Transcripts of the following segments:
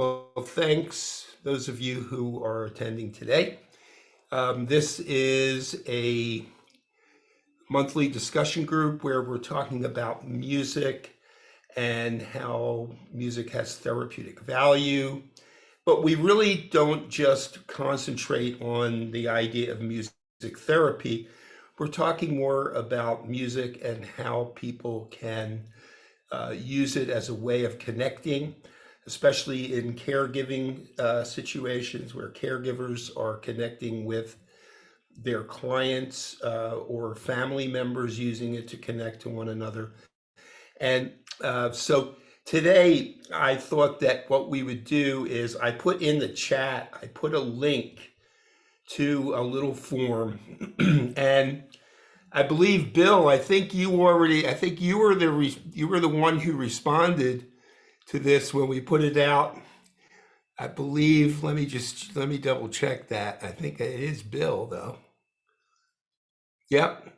Well, thanks, those of you who are attending today. This is a monthly discussion group where we're talking about music and how music has therapeutic value. But we really don't just concentrate on the idea of music therapy. We're talking more about music and how people can use it as a way of connecting, especially in caregiving situations where caregivers are connecting with their clients or family members, using it to connect to one another. And so today I thought that what we would do is I put in the chat, I put a link to a little form and I believe, Bill, I think you were the one who responded to this when we put it out. I believe, let me double check that. I think it is Bill though. Yep.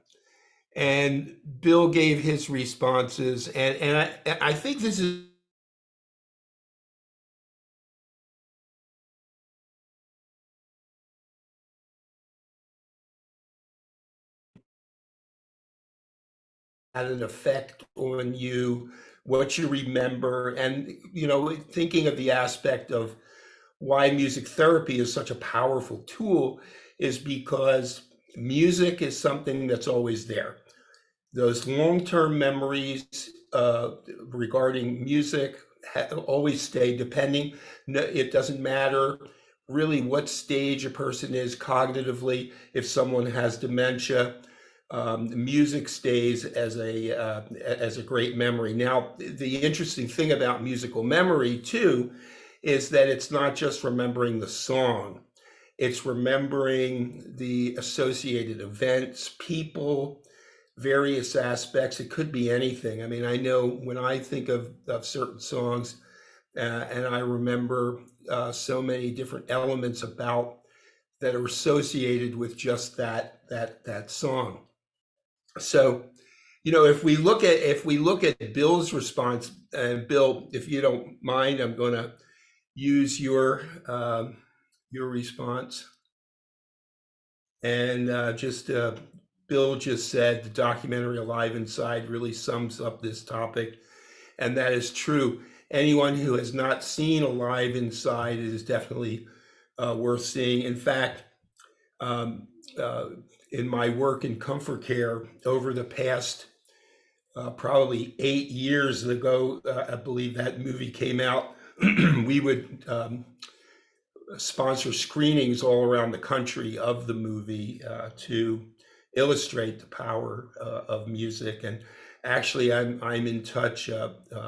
And Bill gave his responses, and I think this is had an effect on you, what you remember, and thinking of the aspect of why music therapy is such a powerful tool is because music is something that's always there. Those long-term memories regarding music always stay, depending. It doesn't matter really what stage a person is cognitively. If someone has dementia, music stays as a great memory. Now, the interesting thing about musical memory too is that it's not just remembering the song, it's remembering the associated events, people, various aspects. It could be anything. I mean, I know when I think of certain songs, and I remember so many different elements about that are associated with just that song. So, if we look at Bill's response, and Bill, if you don't mind, I'm going to use your response. And Bill just said the documentary Alive Inside really sums up this topic, and that is true. Anyone who has not seen Alive Inside, it is definitely worth seeing. In fact, in my work in comfort care over the past probably 8 years ago, I believe that movie came out, we would sponsor screenings all around the country of the movie to illustrate the power of music. And actually, I'm in touch.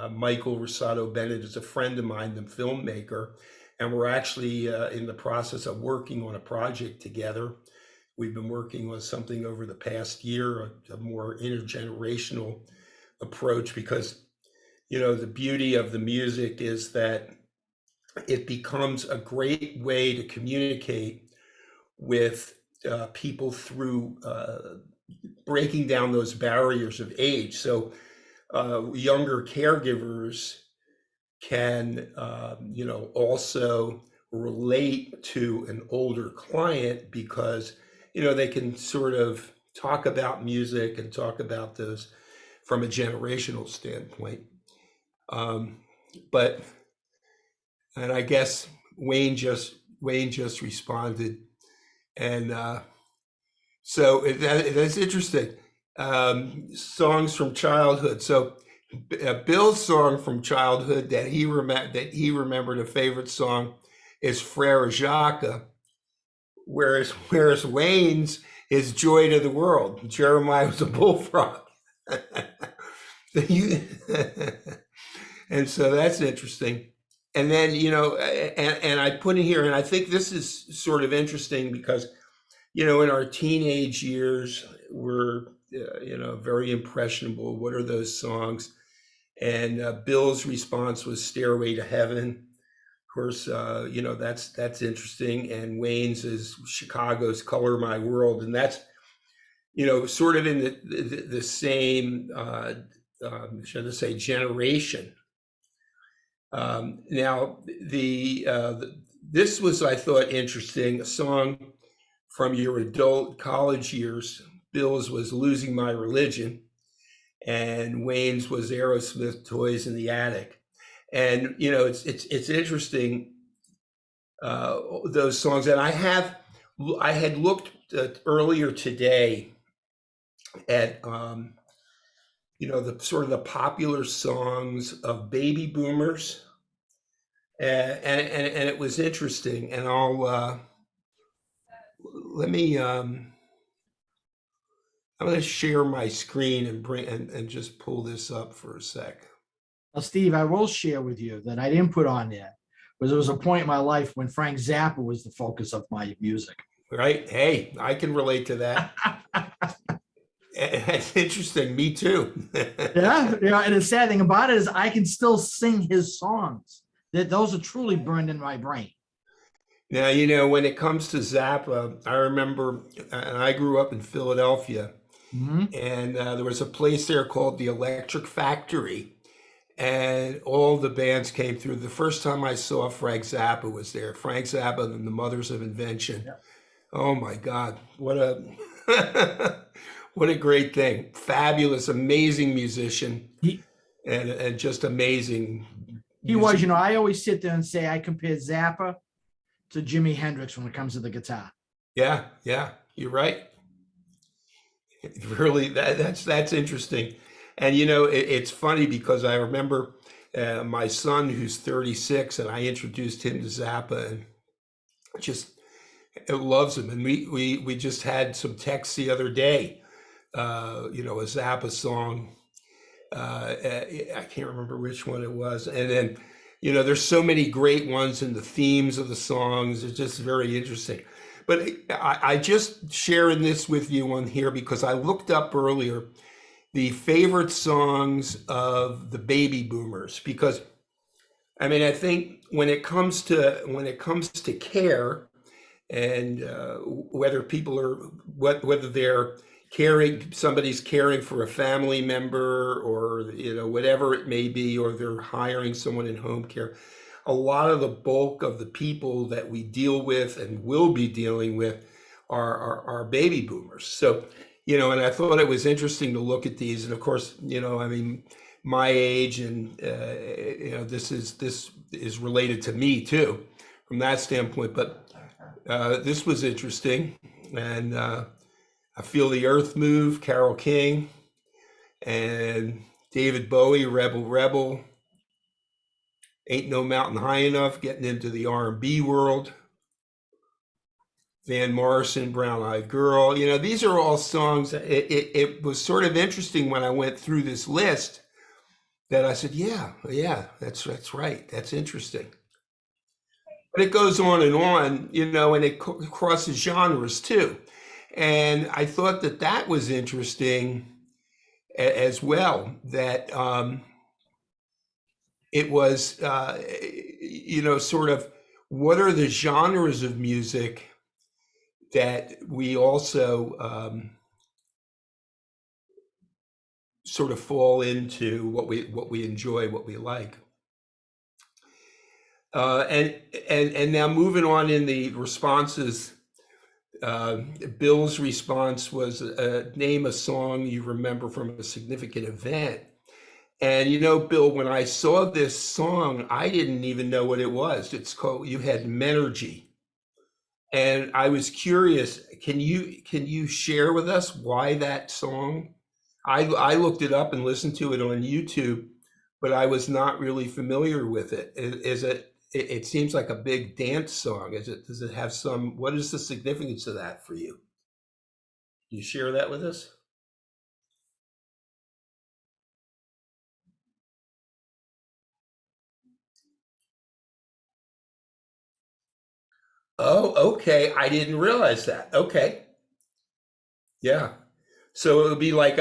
Michael Rosado Bennett is a friend of mine, the filmmaker, and we're actually in the process of working on a project together. We've been working on something over the past year, a more intergenerational approach, because the beauty of the music is that it becomes a great way to communicate with people through breaking down those barriers of age. So younger caregivers can, also relate to an older client because, they can sort of talk about music and talk about those from a generational standpoint. But I guess Wayne just responded, and so that's interesting. Songs from childhood. So Bill's song from childhood that he remembered, a favorite song, is Frere Jacques, whereas Wayne's is Joy to the World. Jeremiah was a bullfrog. And so that's interesting. And then, and I put in here, and I think this is sort of interesting because, in our teenage years, we're, very impressionable. What are those songs? And Bill's response was Stairway to Heaven. Of course, that's interesting. And Wayne's is Chicago's Color My World. And that's, sort of in the same, should I say, generation. Now, this was, I thought, interesting. A song from your adult college years. Bill's was "Losing My Religion," and Wayne's was "Aerosmith Toys in the Attic." And it's interesting, those songs. And I had looked earlier today at the sort of the popular songs of baby boomers, and it was interesting. And let me I'm going to share my screen and just pull this up for a sec. Well, Steve, I will share with you that I didn't put on there because there was a point in my life when Frank Zappa was the focus of my music. Right? Hey, I can relate to that. It's interesting. Me too. Yeah. And the sad thing about it is I can still sing his songs. Those are truly burned in my brain. Now, when it comes to Zappa, I remember, and I grew up in Philadelphia, and there was a place there called the Electric Factory, and all the bands came through. The first time I saw Frank Zappa was there. Frank Zappa and the Mothers of Invention. Yeah. Oh my God, what a great thing! Fabulous, amazing musician, and just amazing. He was, I always sit there and say I compare Zappa to Jimi Hendrix when it comes to the guitar. Yeah, you're right. Really, that's interesting. And it's funny because I remember my son, who's 36, and I introduced him to Zappa, and just loves him. And we just had some texts the other day, a Zappa song. I can't remember which one it was. And then, there's so many great ones, and the themes of the songs are just very interesting. But I just sharing this with you on here because I looked up earlier the favorite songs of the baby boomers, because I think when it comes to care, and whether they're somebody's caring for a family member, or whatever it may be, or they're hiring someone in home care, a lot of the bulk of the people that we deal with and will be dealing with are baby boomers. So and I thought it was interesting to look at these. And of course, my age, and this is related to me too from that standpoint. But this was interesting. And I Feel the Earth Move, Carole King, and David Bowie, Rebel Rebel, Ain't No Mountain High Enough, getting into the R&B world. Van Morrison, Brown Eyed Girl. These are all songs. It was sort of interesting when I went through this list that I said, yeah, that's right. That's interesting. But it goes on, and it crosses genres too. And I thought that was interesting as well, that it was, sort of, what are the genres of music that we also sort of fall into, what we enjoy, what we like. And now moving on in the responses, Bill's response was, name a song you remember from a significant event. And Bill, when I saw this song, I didn't even know what it was. It's called "You Had Menergy." And I was curious, can you share with us why that song? I looked it up and listened to it on YouTube, but I was not really familiar with it. It seems like a big dance song. Does it have what is the significance of that for you? Can you share that with us? Oh, okay. I didn't realize that. Okay. Yeah. So it would be like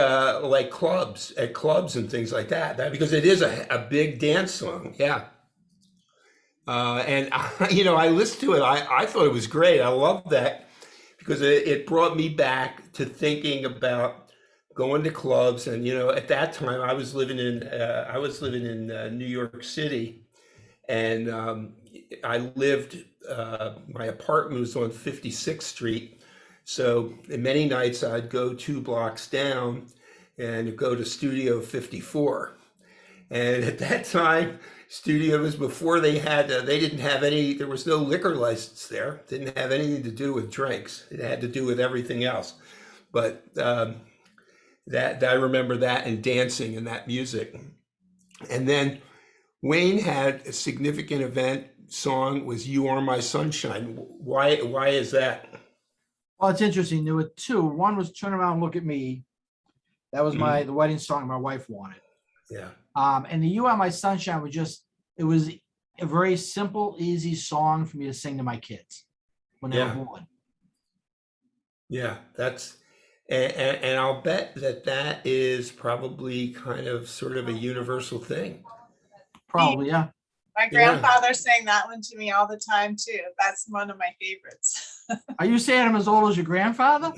clubs and things like that. Because it is a big dance song. Yeah. And I listened to it. I thought it was great. I love that because it brought me back to thinking about going to clubs. And at that time I was living in New York City, And I lived, my apartment was on 56th Street. So many nights I'd go 2 blocks down and go to Studio 54. And at that time, Studio was before they didn't have any, there was no liquor license there. Didn't have anything to do with drinks. It had to do with everything else. But that I remember that and dancing and that music. And then Wayne had a significant event song was "You Are My Sunshine." Why is that? Well, it's interesting. There were two. One was "Turn Around, Look at Me." That was the wedding song my wife wanted. Yeah. And the "You Are My Sunshine" it was a very simple, easy song for me to sing to my kids when they were born. Yeah, and I'll bet that is probably kind of sort of a universal thing. Probably, yeah. My grandfather sang that one to me all the time too. That's one of my favorites. Are you saying I'm as old as your grandfather?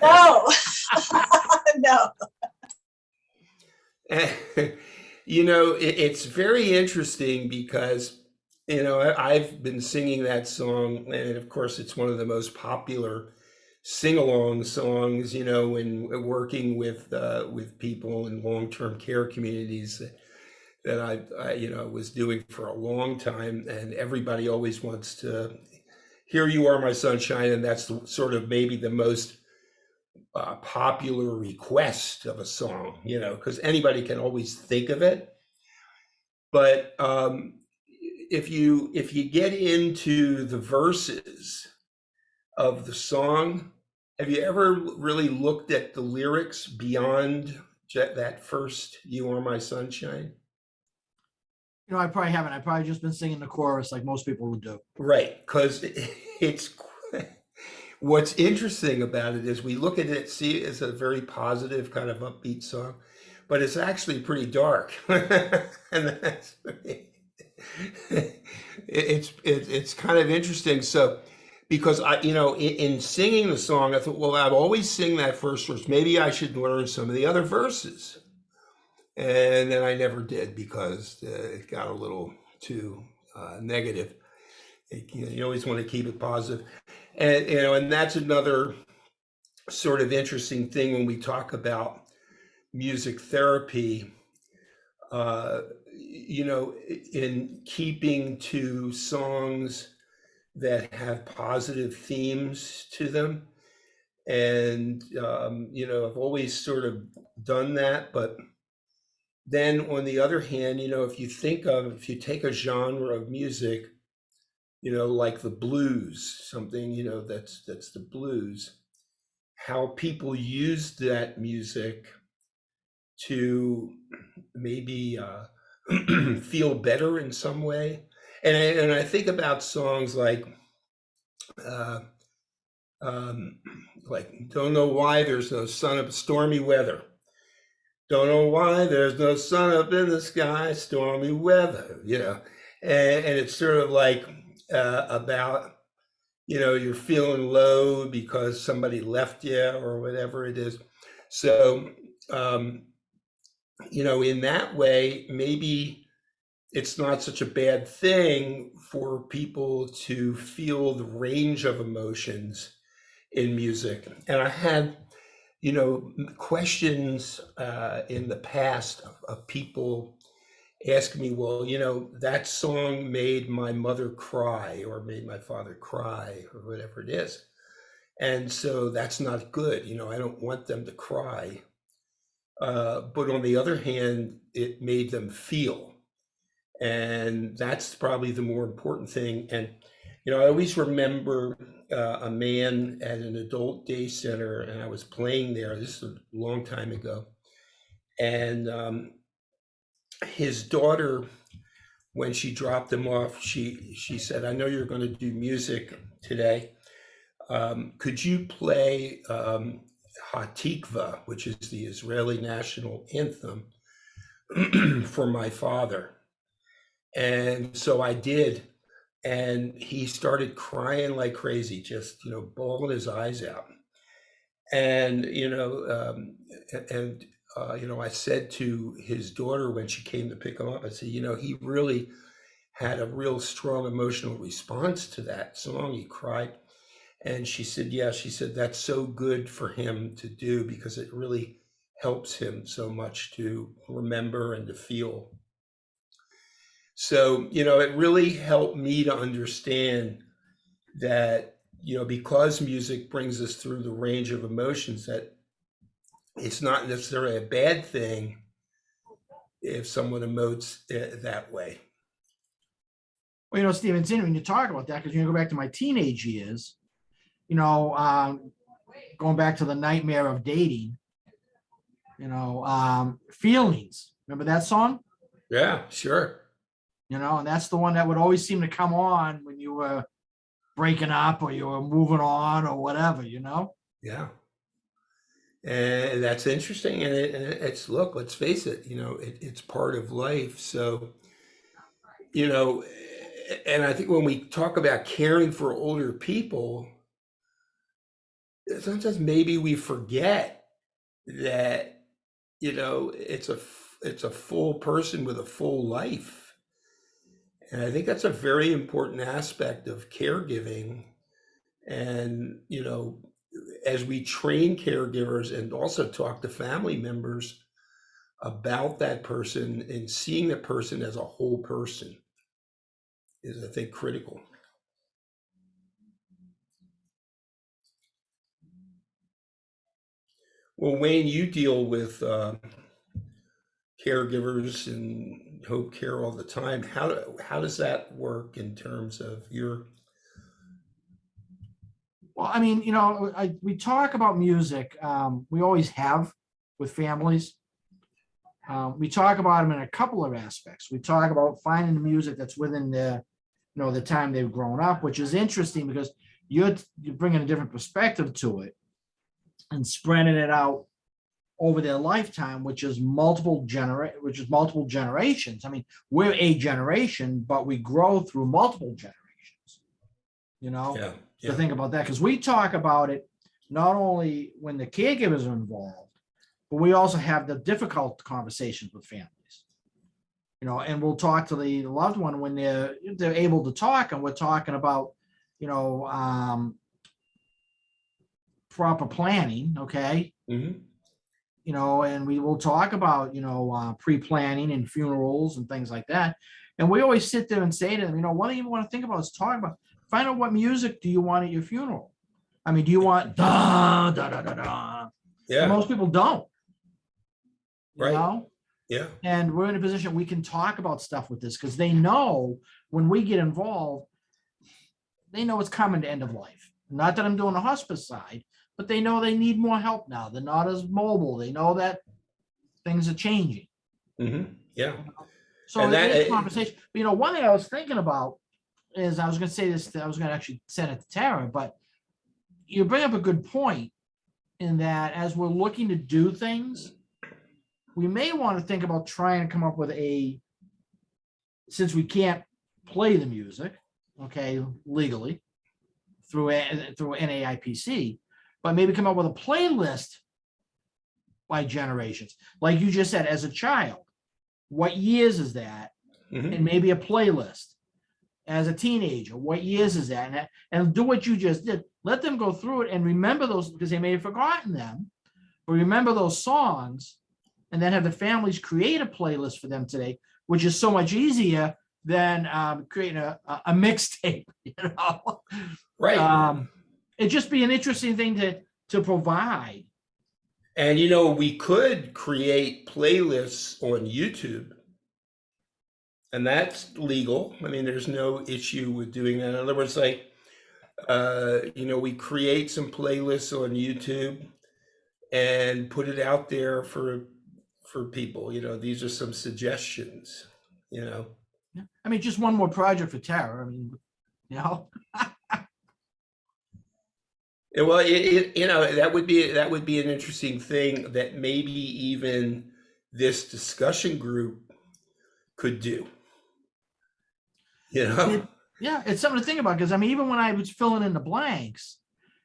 No, no. It's very interesting because, I've been singing that song, and of course, it's one of the most popular sing-along songs, when working with people in long-term care communities that I was doing for a long time, and everybody always wants to hear "You Are My Sunshine," and that's sort of maybe the most popular request of a song, because anybody can always think of it. But if you get into the verses of the song, have you ever really looked at the lyrics beyond that first "You Are My Sunshine"? I probably haven't. I've probably just been singing the chorus like most people would do. Right, because it's what's interesting about it is we look at it, see it as a very positive kind of upbeat song, but it's actually pretty dark. And that's it's kind of interesting. So because in singing the song, I thought, well, I've always sing that first verse. Maybe I should learn some of the other verses. And then I never did because it got a little too negative. You always want to keep it positive. And that's another sort of interesting thing when we talk about music therapy, in keeping to songs that have positive themes to them. And, I've always sort of done that. But then on the other hand, if you take a genre of music, like the blues, something, that's the blues, how people use that music to maybe feel better in some way. And I think about songs like "Don't Know Why There's No Sun Up, Stormy Weather." Don't know why there's no sun up in the sky, stormy weather, and it's sort of like about, you're feeling low because somebody left you or whatever it is. So, in that way, maybe it's not such a bad thing for people to feel the range of emotions in music. And I had, questions in the past of people asking me, well, that song made my mother cry or made my father cry or whatever it is. And so that's not good. I don't want them to cry. But on the other hand, it made them feel. And that's probably the more important thing. And, I always remember a man at an adult day center, and I was playing there. This is a long time ago. And his daughter, when she dropped him off, she said, "I know you're going to do music today. Could you play Hatikva, which is the Israeli national anthem, for my father?" And so I did. And he started crying like crazy, just, bawling his eyes out. And, I said to his daughter when she came to pick him up, I said, he really had a real strong emotional response to that song. He cried. And she said, yeah, she said, that's so good for him to do because it really helps him so much to remember and to feel. So, it really helped me to understand that, because music brings us through the range of emotions, that it's not necessarily a bad thing if someone emotes that way. Well, Stephen, it's interesting when you talk about that, because you go back to my teenage years, going back to the nightmare of dating, feelings. Remember that song? Yeah, sure. And that's the one that would always seem to come on when you were breaking up or you were moving on or whatever, Yeah. And that's interesting. And it's, look, let's face it, it's part of life. So, and I think when we talk about caring for older people, sometimes maybe we forget that, it's a full person with a full life. And I think that's a very important aspect of caregiving. And, as we train caregivers and also talk to family members about that person and seeing the person as a whole person is, I think, critical. Well, Wayne, you deal with caregivers and Hope Care all the time. How does that work in terms of your? Well, I mean, we talk about music. We always have with families. We talk about them in a couple of aspects. We talk about finding the music that's within the time they've grown up, which is interesting because you're bringing a different perspective to it and spreading it out over their lifetime, which is multiple generations. I mean, we're a generation, but we grow through multiple generations. Yeah. To think about that, because we talk about it not only when the caregivers are involved, but we also have the difficult conversations with families. And we'll talk to the loved one when they're able to talk, and we're talking about, proper planning, okay? Mm-hmm. And we will talk about, pre-planning and funerals and things like that. And we always sit there and say to them, what do you want to think about is talk about, find out what music do you want at your funeral? I mean, do you want da, da, da, da, da? Yeah. And most people don't. Right. Yeah. And we're in a position we can talk about stuff with this because they know when we get involved, they know it's coming to end of life. Not that I'm doing the hospice side, but they know they need more help now. They're not as mobile. They know that things are changing. Mm-hmm. Yeah. So it's a conversation. But, one thing I was thinking about is I was going to say this, I was going to actually send it to Tara, but you bring up a good point in that as we're looking to do things, we may want to think about trying to come up with since we can't play the music, okay, legally through NAIPC, but maybe come up with a playlist by generations. Like you just said, as a child, what years is that? Mm-hmm. And maybe a playlist. As a teenager, what years is that? And do what you just did. Let them go through it and remember those, because they may have forgotten them, but remember those songs, and then have the families create a playlist for them today, which is so much easier than creating a mixtape, Right. It'd just be an interesting thing to provide. And, we could create playlists on YouTube. And that's legal. I mean, there's no issue with doing that. In other words, like, we create some playlists on YouTube and put it out there for people. These are some suggestions. I mean, just one more project for Tara. I mean, Well, that would be an interesting thing that maybe even this discussion group could do. It's something to think about, because I mean, even when I was filling in the blanks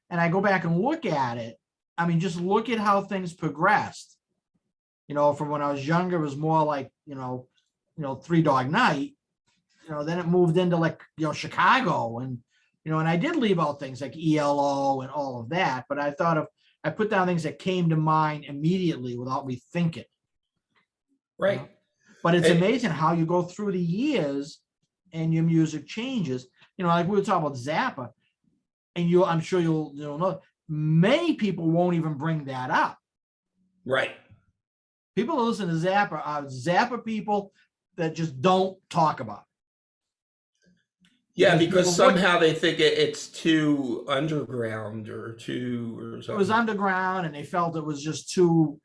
and I go back and look at it, I mean, just look at how things progressed. From when I was younger, it was more like, Three Dog Night. then it moved into like, Chicago and, and I did leave out things like ELO and all of that, but I put down things that came to mind immediately without me thinking. Right. But it's And- amazing how you go through the years and your music changes. Like we were talking about Zappa, and I'm sure you'll know, many people won't even bring that up. Right. People who listen to Zappa are Zappa people that just don't talk about it. Yeah, Because because people somehow they think it's too underground or It something. was underground, and they felt it was just too.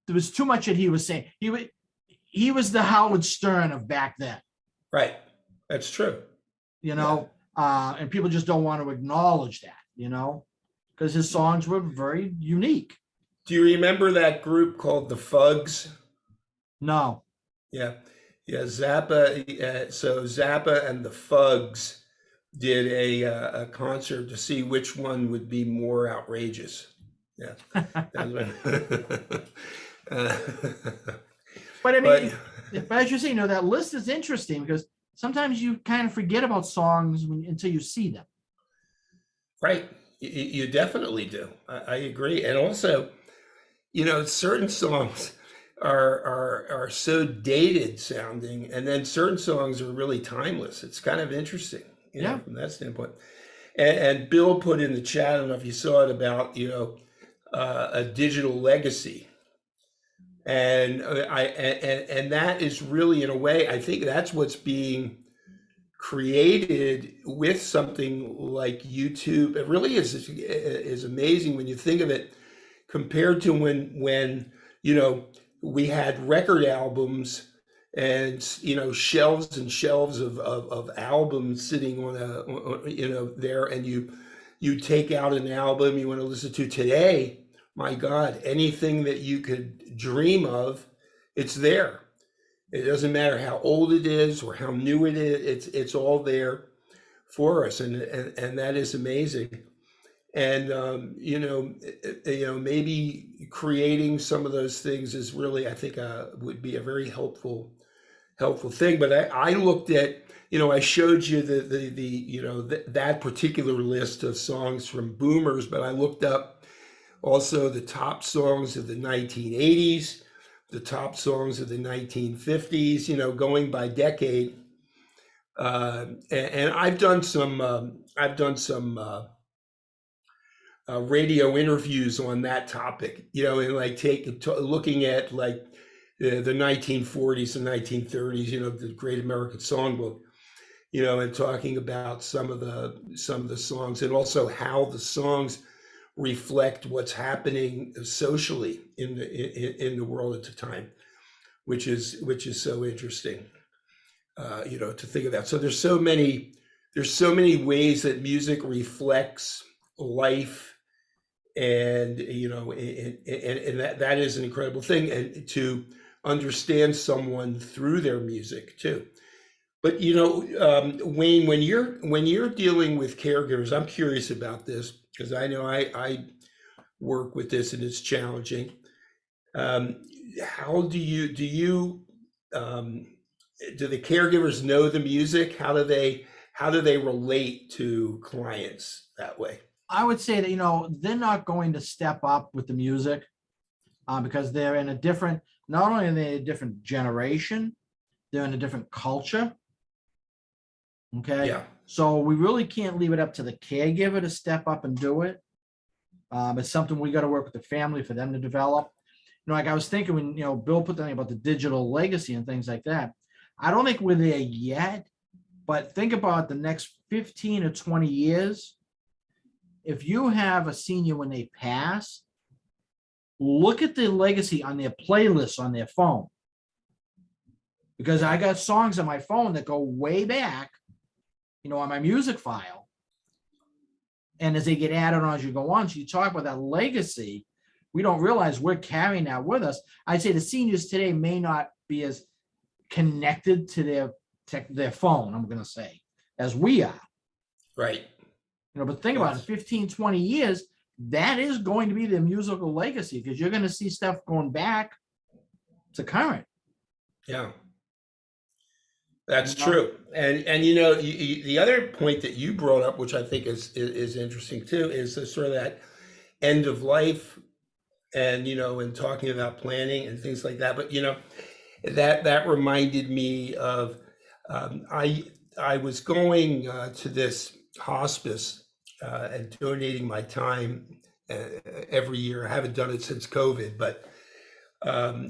There was too much that he was saying. He was the Howard Stern of back then. Right. That's true. And people just don't want to acknowledge that. Because his songs were very unique. Do you remember that group called the Fugs? No. Yeah. Yeah. Zappa. So Zappa and the Fugs did a concert to see which one would be more outrageous. Yeah. But I mean, but as you say, that list is interesting because sometimes you kind of forget about songs until you see them. Right. You definitely do. I agree. And also, certain songs are so dated sounding, and then certain songs are really timeless. It's kind of interesting, from that standpoint. And Bill put in the chat, I don't know if you saw it, about a digital legacy, and and that is really, in a way, I think that's what's being created with something like YouTube. It really is amazing when you think of it, compared to when we had record albums and shelves and shelves of albums sitting on there, and you take out an album you want to listen to today. My God, anything that you could dream of, it's there. It doesn't matter how old it is or how new it is. It's all there for us, and that is amazing. And maybe creating some of those things is really, I think, would be a very helpful thing. But I looked at, I showed you that particular list of songs from Boomers, but I looked up also the top songs of the 1980s, the top songs of the 1950s, going by decade. And I've done some radio interviews on that topic, and like looking at like the 1940s and 1930s, the Great American Songbook, and talking about some of the songs, and also how the songs reflect what's happening socially in the world at the time, which is so interesting, to think about. So there's so many ways that music reflects life, and and that is an incredible thing, and to understand someone through their music too. But Wayne, when you're dealing with caregivers, I'm curious about this because I know I work with this and it's challenging. How do the caregivers know the music? How do they relate to clients that way? I would say that, they're not going to step up with the music because they're in a different, not only are they a different generation, they're in a different culture. Okay. Yeah. So we really can't leave it up to the caregiver to step up and do it. It's something we got to work with the family for them to develop. Like I was thinking when, Bill put the thing about the digital legacy and things like that. I don't think we're there yet, but think about the next 15 or 20 years. If you have a senior when they pass, look at the legacy on their playlists on their phone. Because I got songs on my phone that go way back, on my music file. And as they get added on as you go on, so you talk about that legacy, we don't realize we're carrying that with us. I'd say the seniors today may not be as connected to their phone, I'm going to say, as we are. Right. But think about it, 15, 20 years, that is going to be their musical legacy because you're going to see stuff going back to current. Yeah. That's you know? true. And you know, the other point that you brought up, which I think is interesting too, is the sort of that end of life, and you know, and talking about planning and things like that. But you know, that reminded me of I was going to this hospice and donating my time every year. I haven't done it since COVID, but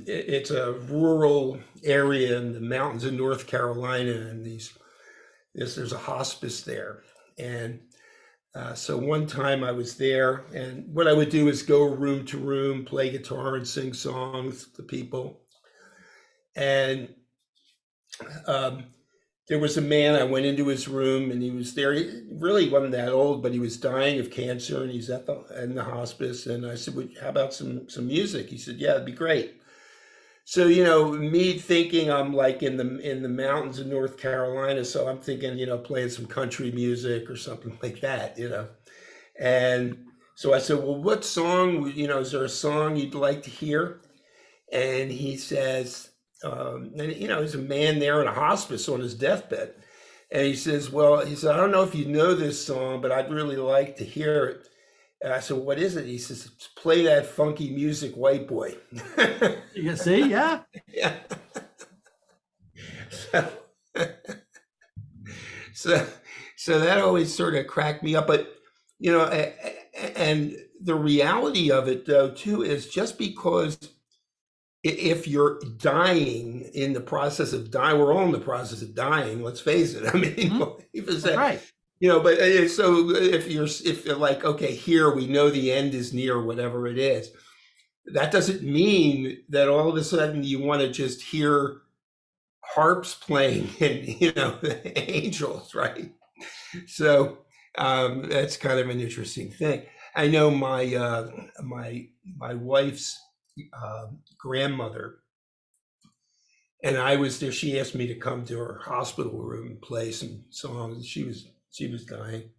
it's a rural area in the mountains of North Carolina, and there's a hospice there. And so one time I was there, and what I would do is go room to room, play guitar, and sing songs to people. And um, there was a man. I went into his room, and he was there. He really wasn't that old, but he was dying of cancer, and he's in the hospice. And I said, "Well, how about some music?" He said, "Yeah, it'd be great." So, you know, me thinking I'm like in the mountains of North Carolina, so I'm thinking, you know, playing some country music or something like that, you know. And so I said, "Well, what song, you know, is there a song you'd like to hear?" And he says, and you know, he's a man there in a hospice on his deathbed. And he says, "Well," he said, "I don't know if you know this song, but I'd really like to hear it." And I said, "What is it?" He says, "Play that funky music, white boy." You see, yeah. Yeah. So, so, so that always sort of cracked me up. But, you know, and the reality of it, though, too, is just because if you're dying in the process of dying, we're all in the process of dying, let's face it. I mean, That's right. you know, but so if you're like, okay, here we know the end is near, whatever it is, that doesn't mean that all of a sudden you want to just hear harps playing and you know angels, right? So that's kind of an interesting thing. I know my wife's grandmother, and I was there. She asked me to come to her hospital room and play some songs. She was dying,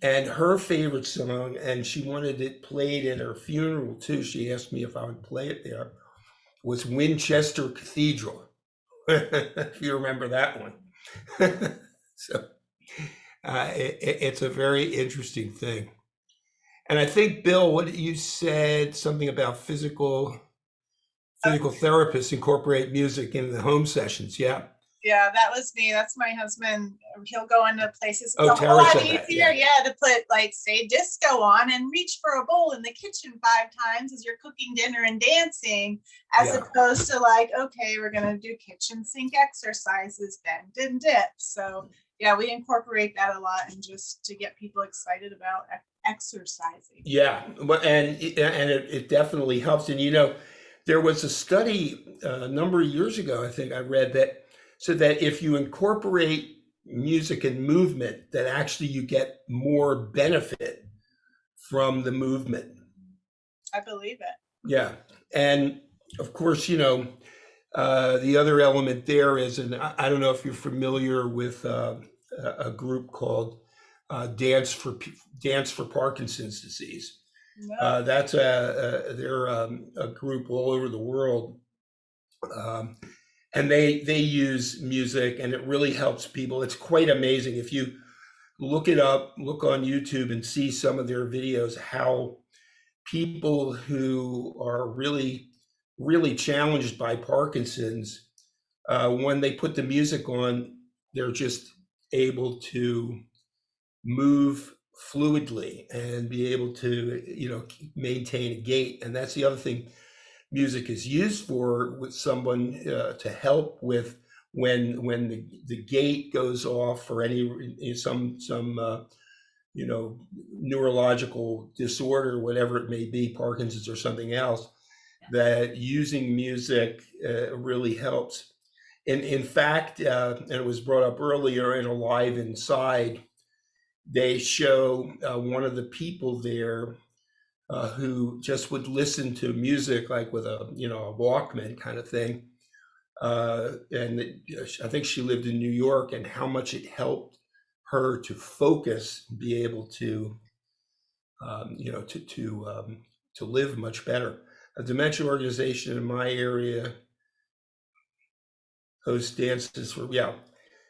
and her favorite song, and she wanted it played at her funeral too. She asked me if I would play it there. Was Winchester Cathedral. If you remember that one. So it's a very interesting thing. And I think, Bill, what you said, something about physical therapists incorporate music in the home sessions. Yeah. Yeah, that was me. That's my husband. He'll go into places. Oh, It's a Tara whole lot said that, easier, yeah. to put like say disco on and reach for a bowl in the kitchen 5 times as you're cooking dinner and dancing, as Yeah. opposed to like, okay, we're gonna do kitchen sink exercises, bend and dip. So yeah, we incorporate that a lot, and just to get people excited about exercising. Yeah, and it definitely helps. And you know, there was a study a number of years ago, I think I read that, so that if you incorporate music and movement, that actually you get more benefit from the movement. I believe it. Yeah, and of course, you know, the other element there is, and I don't know if you're familiar with a group called Dance for Parkinson's Disease. No. That's they're a group all over the world, and they use music, and it really helps people. It's quite amazing if you look it up, look on YouTube, and see some of their videos. How people who are really challenged by Parkinson's, when they put the music on, they're just able to move fluidly and be able to, you know, maintain a gait. And that's the other thing music is used for with someone to help with when the gait goes off, or any some you know, neurological disorder, whatever it may be, Parkinson's or something else, that using music really helps. And in fact, and it was brought up earlier in Alive Inside, they show one of the people there who just would listen to music like with a, you know, a Walkman kind of thing. And I think she lived in New York, and how much it helped her to focus, be able to, you know, to live much better. A dementia organization in my area host dances for, yeah.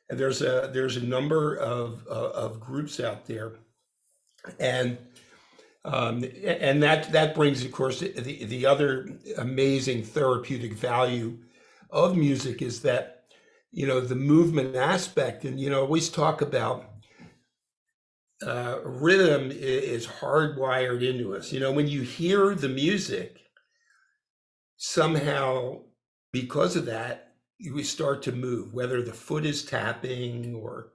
And there's a number of groups out there, and that brings, of course, the other amazing therapeutic value of music is that, the movement aspect, and always talk about rhythm is hardwired into us. When you hear the music, somehow because of that, we start to move, whether the foot is tapping or,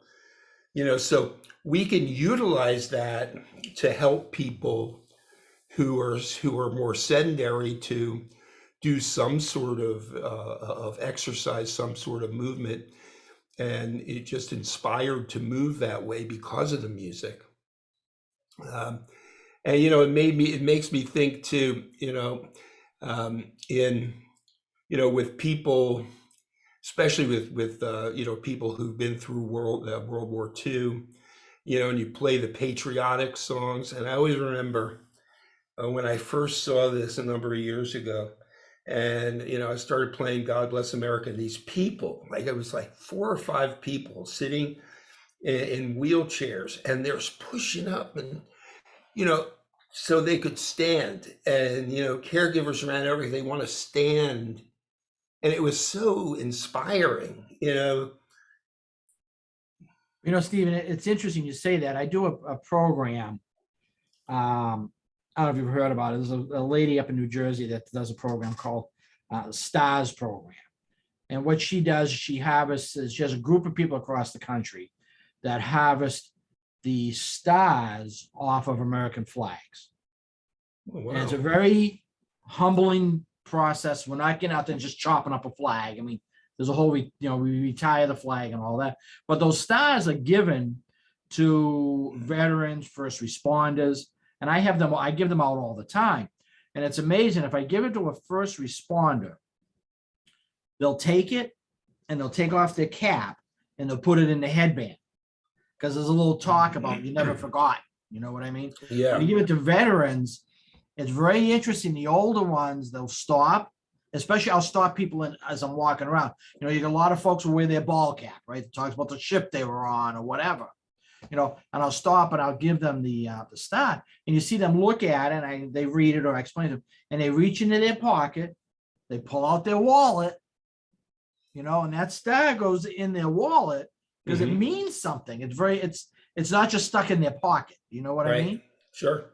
so we can utilize that to help people who are more sedentary to do some sort of exercise, some sort of movement, and it just inspired to move that way because of the music. And it makes me think too, in with people, especially with people who've been through World War II, and you play the patriotic songs. And I always remember when I first saw this a number of years ago, and I started playing God Bless America. These people, like it was like 4 or 5 people sitting in wheelchairs, and they're pushing up, and so they could stand, and caregivers around everything, they want to stand, and it was so inspiring. Stephen, it's interesting you say that. I do a program. I don't know if you've heard about it. There's a lady up in New Jersey that does a program called STARS program. And what she does, she has a group of people across the country that harvest the stars off of American flags. Oh, wow. And it's a very humbling process. We're not getting out there and just chopping up a flag. I mean, there's a whole, we retire the flag and all that. But those stars are given to veterans, first responders, and I give them out all the time. And it's amazing. If I give it to a first responder, they'll take it and they'll take off their cap and they'll put it in the headband. Because there's a little talk about you never forgot. You know what I mean? Yeah. When you give it to veterans, it's very interesting. The older ones, they'll stop. Especially, I'll stop people as I'm walking around. You got a lot of folks who wear their ball cap, right? It talks about the ship they were on or whatever. And I'll stop and I'll give them the star, and you see them look at it, and they read it or I explain to them, and they reach into their pocket, they pull out their wallet, and that star goes in their wallet because it means something. It's not just stuck in their pocket. You know what I mean? Sure.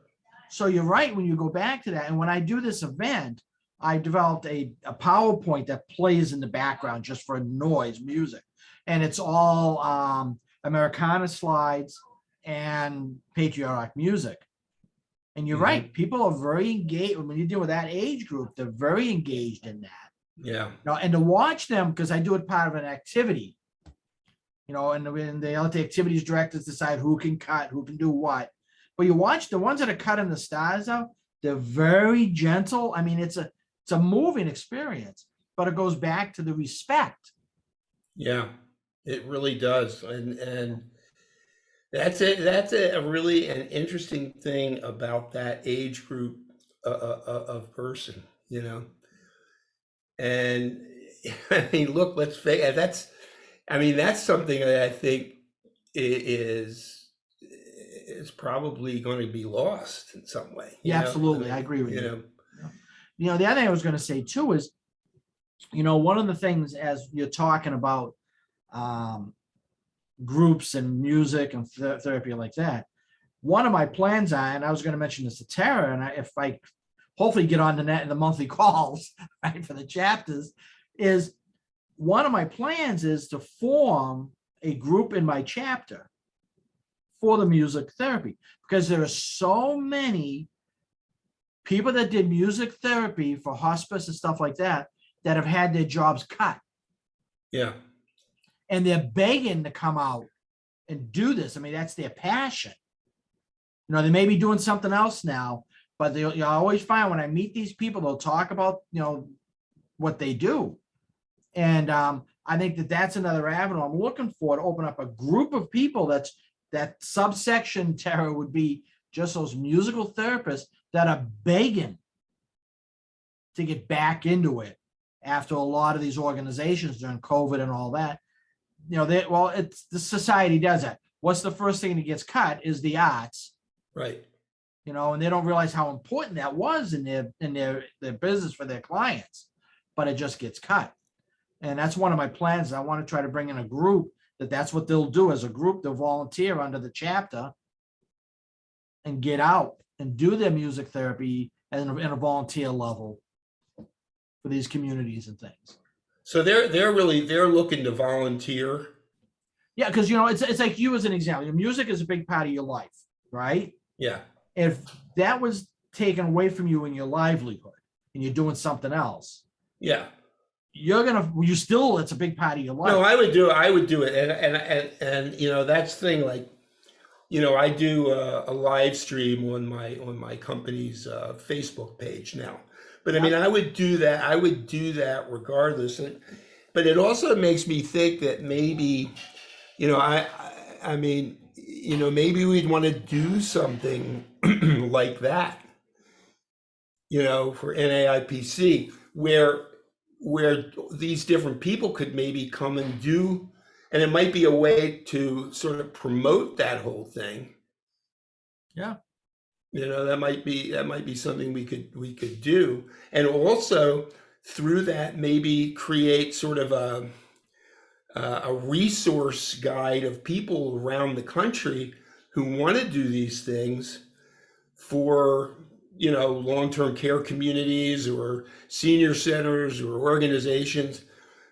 So you're right when you go back to that. And when I do this event, I developed a PowerPoint that plays in the background just for noise music, and it's all Americana slides and patriotic music. And you're right, people are very engaged. When you deal with that age group, they're very engaged in that. Yeah. And to watch them, because I do it part of an activity, and when they let the activities directors decide who can cut, who can do what. But you watch the ones that are cutting the stars out, they're very gentle. I mean, it's a moving experience, but it goes back to the respect. Yeah, it really does. And that's it. That's a really an interesting thing about that age group of person, and I mean, look, let's face that's something that I think is probably going to be lost in some way. Yeah, absolutely. I agree with you. The other thing I was going to say too is, one of the things as you're talking about groups and music and therapy like that, one of my plans and I was going to mention this to Tara, and if I hopefully get on the net in the monthly calls, right, for the chapters, is one of my plans is to form a group in my chapter for the music therapy, because there are so many people that did music therapy for hospice and stuff like that have had their jobs cut. Yeah. And they're begging to come out and do this. I mean, that's their passion. They may be doing something else now, but you always find when I meet these people, they'll talk about, what they do. And I think that's another avenue I'm looking for, to open up a group of people that subsection, Tara, would be just those musical therapists that are begging to get back into it after a lot of these organizations during COVID and all that, it's the society does that. What's the first thing that gets cut is the arts, Right. and they don't realize how important that was in their business for their clients, but it just gets cut. And that's one of my plans. I want to try to bring in a group that's what they'll do as a group. They'll volunteer under the chapter and get out and do their music therapy in a volunteer level for these communities and things. So they're looking to volunteer. Yeah, because it's like you as an example. Your music is a big part of your life, right? Yeah. If that was taken away from you in your livelihood and you're doing something else, Yeah. it's a big part of your life. No, I would do it. And that's the thing, like, I do a live stream on my company's Facebook page now. But I mean, I would do that regardless. But it also makes me think that maybe, I mean, maybe we'd want to do something like that, for NAIPC, where these different people could maybe come and do, and it might be a way to sort of promote that whole thing. Yeah. That might be something we could do. And also through that, maybe create sort of a resource guide of people around the country who want to do these things for, long-term care communities or senior centers or organizations,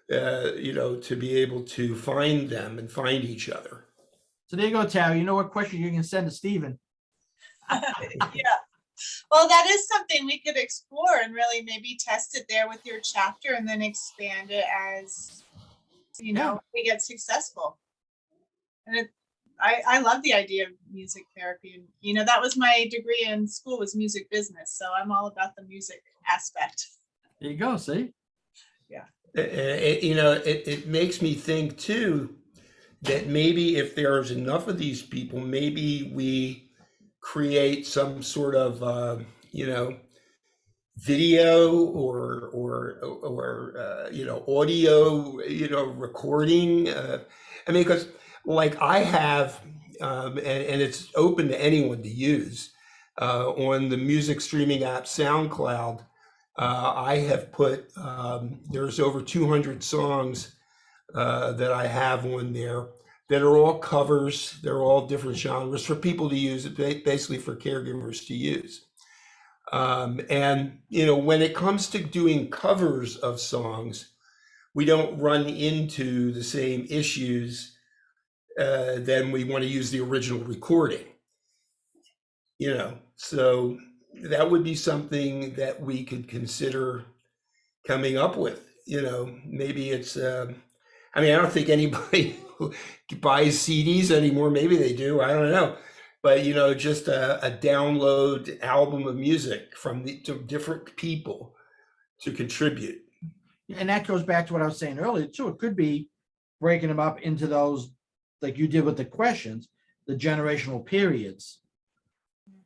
to be able to find them and find each other. So there you go, Tara. You know what question you can send to Stephen? Yeah. Well, that is something we could explore and really maybe test it there with your chapter and then expand it as, we get successful. And I love the idea of music therapy. And, that was my degree in school, was music business. So I'm all about the music aspect. There you go. See? Yeah. It makes me think too, that maybe if there's enough of these people, maybe we create some sort of, video or audio, recording. I mean, because like I have, and it's open to anyone to use, on the music streaming app SoundCloud, I have put, there's over 200 songs that I have on there that are all covers. They're all different genres for people to use, basically for caregivers to use. And, when it comes to doing covers of songs, we don't run into the same issues then we want to use the original recording, so that would be something that we could consider coming up with. Maybe it's, I don't think anybody buys CDs anymore. Maybe they do, I don't know. But, just a download album of music from to different people to contribute. And that goes back to what I was saying earlier too. It could be breaking them up into those, like you did with the questions, the generational periods,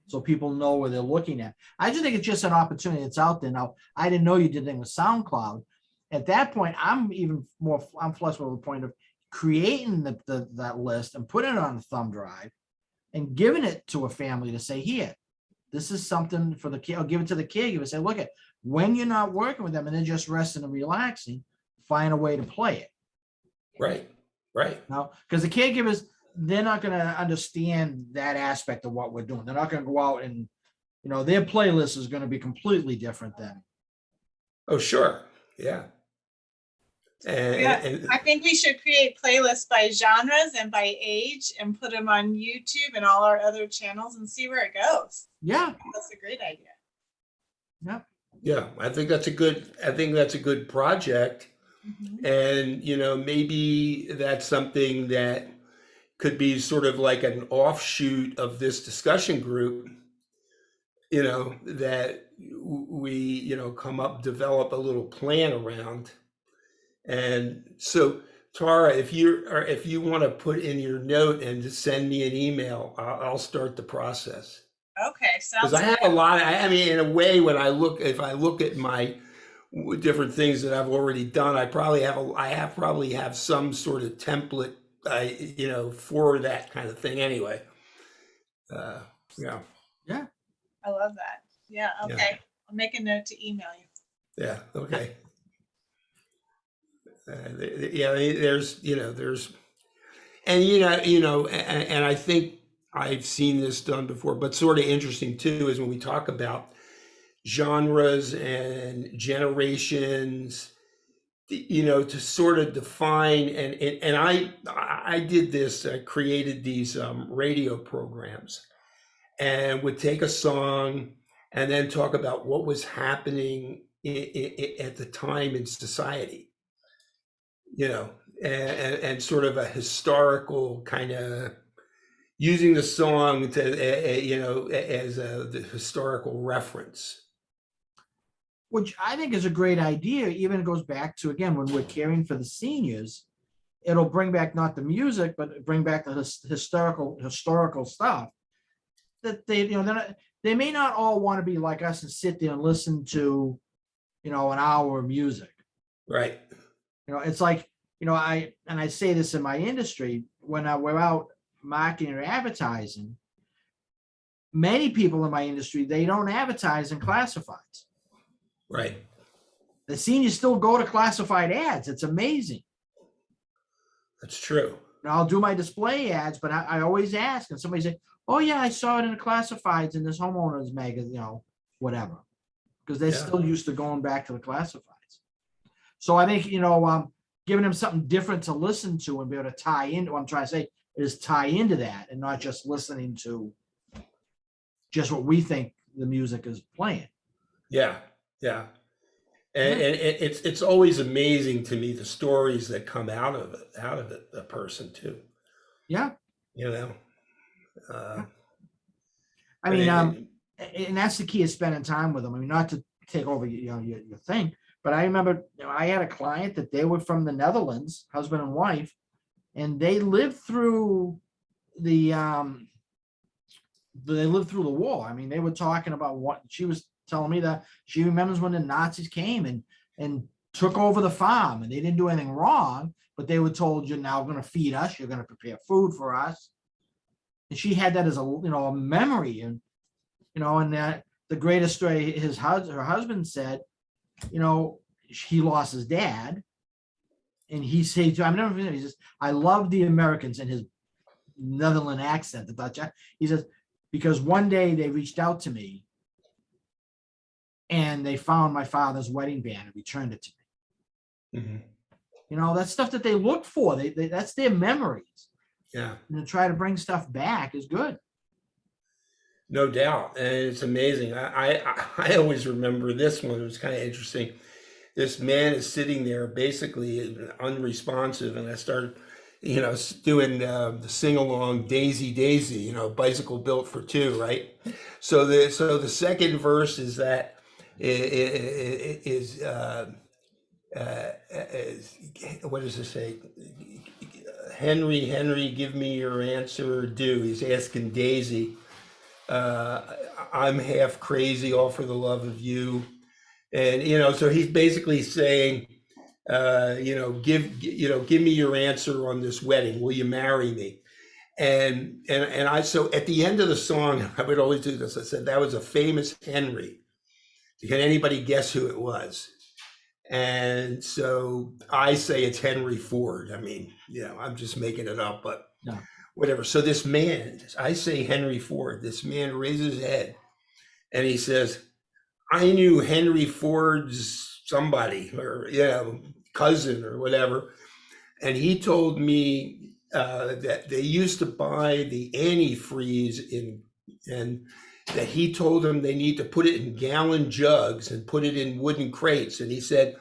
so people know where they're looking at. I just think it's just an opportunity that's out there. Now, I didn't know you did things with SoundCloud. At that point, I'm flexible with the point of creating that list and putting it on a thumb drive and giving it to a family to say, here, this is something for the kid. I'll give it to the caregiver. Say, look at when you're not working with them and they're just resting and relaxing, find a way to play it. Right. Now, because the caregivers, they're not going to understand that aspect of what we're doing. They're not going to go out and, their playlist is going to be completely different then. Oh, sure. Yeah. And I think we should create playlists by genres and by age and put them on YouTube and all our other channels and see where it goes. Yeah. That's a great idea. Yeah. Yeah. I think that's a good project. Mm-hmm. And, maybe that's something that could be sort of like an offshoot of this discussion group, that we, develop a little plan around. And so, Tara, if you want to put in your note and just send me an email, I'll start the process. Okay, sounds Because I have a lot. In a way, if I look at my different things that I've already done. I probably have some sort of template, for that kind of thing anyway. Yeah, Yeah. I love that. Yeah, Yeah. okay. I'll make a note to email you. yeah, okay. Yeah, there's, and I think I've seen this done before, but sort of interesting too is when we talk about genres and generations, to sort of define, and I did this. I created these radio programs, and would take a song and then talk about what was happening at the time in society, and sort of a historical kind of using the song to, as the historical reference. Which I think is a great idea. Even it goes back to, again, when we're caring for the seniors, it'll bring back not the music, but bring back the historical stuff that they may not all want to be like us and sit there and listen to, an hour of music. Right. It's like, I say this in my industry, when we're out marketing or advertising, many people in my industry, they don't advertise in classifieds. Right. The seniors still go to classified ads. It's amazing. That's true. And I'll do my display ads, but I always ask, and somebody say, "Oh yeah, I saw it in the classifieds in this homeowners magazine, whatever," because they're still used to going back to the classifieds. So I think giving them something different to listen to and be able to tie into what I'm trying to say is tie into that, and not just listening to just what we think the music is playing. Yeah. Yeah. And it's always amazing to me the stories that come out of it, the person too. Yeah. I mean, and that's the key, is spending time with them. I mean, not to take over your thing, but I remember I had a client that they were from the Netherlands, husband and wife, and they lived through the war. I mean, they were talking about what she was telling me, that she remembers when the Nazis came and took over the farm, and they didn't do anything wrong, but they were told, you're now going to feed us, you're going to prepare food for us. And she had that as a memory, and and that the greatest story her husband said, he lost his dad, and he said, I never forget, he says, I love the Americans, in his Netherlands accent, the Dutch. He says, because one day they reached out to me and they found my father's wedding band and returned it to me. Mm-hmm. That's stuff that they look for. That's their memories. Yeah. And to try to bring stuff back is good. No doubt. And it's amazing. I always remember this one. It was kind of interesting. This man is sitting there basically unresponsive, and I started, doing the sing-along Daisy Daisy, bicycle built for two, right? So the second verse is that is what does it say? Henry, give me your answer due. He's asking Daisy. I'm half crazy, all for the love of you. And, so he's basically saying, give me your answer on this wedding. Will you marry me? And so at the end of the song, I would always do this. I said, that was a famous Henry. Can anybody guess who it was? And so I say it's Henry Ford. I mean, I'm just making it up, but whatever. So this man, I say Henry Ford, this man raises his head and he says, I knew Henry Ford's somebody, or, cousin or whatever. And he told me that they used to buy the antifreeze and that he told them they need to put it in gallon jugs and put it in wooden crates. And he said,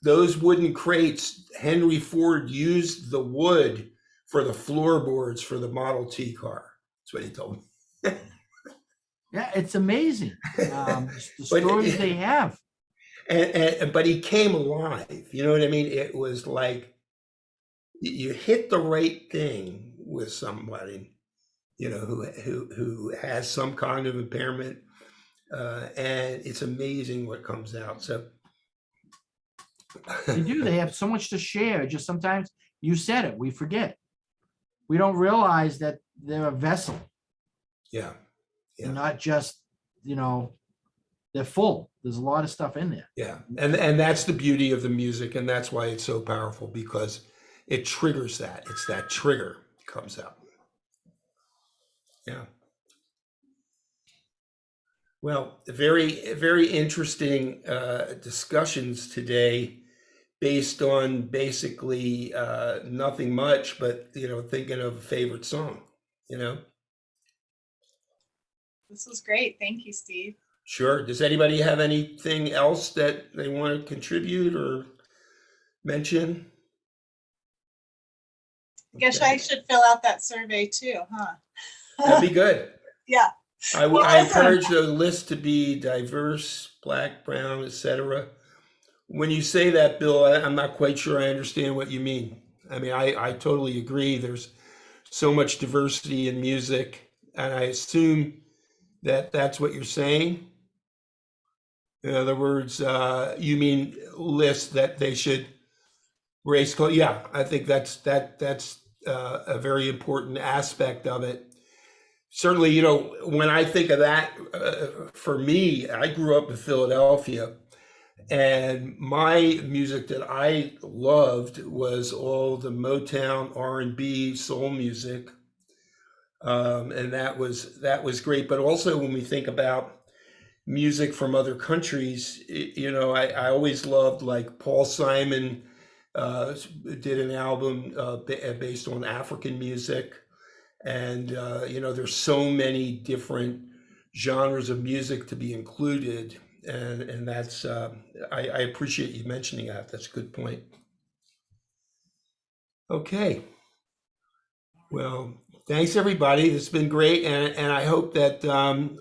those wooden crates, Henry Ford used the wood for the floorboards for the Model T car. That's what he told me. Yeah, it's amazing. The stories they have. But he came alive. You know what I mean? It was like you hit the right thing with somebody, who has some cognitive impairment, and it's amazing what comes out. So They do. They have so much to share. Just sometimes, you said it, we forget. We don't realize that they're a vessel, Yeah. Yeah. not just, they're full. There's a lot of stuff in there. Yeah. And that's the beauty of the music, and that's why it's so powerful, because it triggers that. It's that trigger comes out. Yeah. Well, very, very interesting discussions today, based on basically nothing much, but thinking of a favorite song. This was great. Thank you, Steve. Sure. Does anybody have anything else that they want to contribute or mention? Guess I should fill out that survey too, huh? That'd be good. Yeah. I encourage the list to be diverse, Black, brown, etc. When you say that, Bill, I'm not quite sure I understand what you mean. I mean, I totally agree. There's so much diversity in music, and I assume that that's what you're saying. In other words, you mean list that they should race code. Yeah, I think that's a very important aspect of it. Certainly, when I think of that, for me, I grew up in Philadelphia, and my music that I loved was all the Motown, R&B, soul music, and that was great. But also, when we think about music from other countries, I always loved, like, Paul Simon did an album based on African music. And, there's so many different genres of music to be included. And that's, I appreciate you mentioning that. That's a good point. Okay. Well, thanks, everybody. It's been great. And I hope that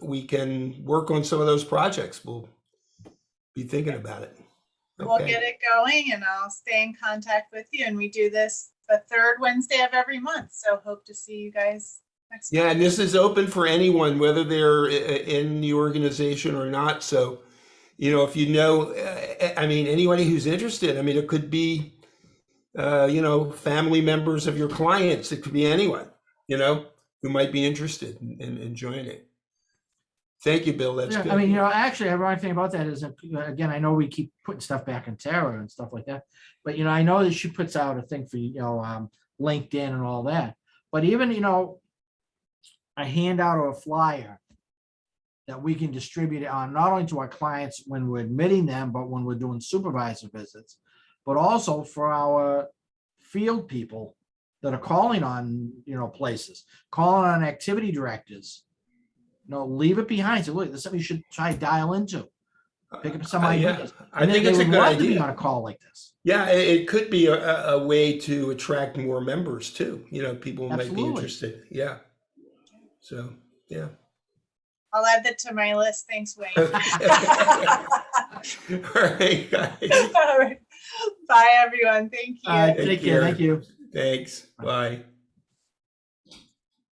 we can work on some of those projects. We'll be thinking about it. Okay. We'll get it going, and I'll stay in contact with you. And we do this the third Wednesday of every month. So hope to see you guys next Yeah, month. and this is open for anyone, whether they're in the organization or not. So, if anybody who's interested, it could be, family members of your clients. It could be anyone, who might be interested in joining. Thank you, Bill. That's good. Actually, the ironic thing about that is, again, I know we keep putting stuff back in Tara and stuff like that, but I know that she puts out a thing for LinkedIn and all that. But even a handout or a flyer that we can distribute on, not only to our clients when we're admitting them, but when we're doing supervisor visits, but also for our field people that are calling on places, calling on activity directors. Leave it behind. So look, this is something you should try to dial into. Pick up some ideas. I think it's a good idea. To be on a call like this. Yeah, it could be a way to attract more members too. People might be interested. Yeah. So, yeah. I'll add that to my list. Thanks, Wayne. All right, guys. All right. Bye, everyone. Thank you. Take care. Thank you. Thanks. Bye.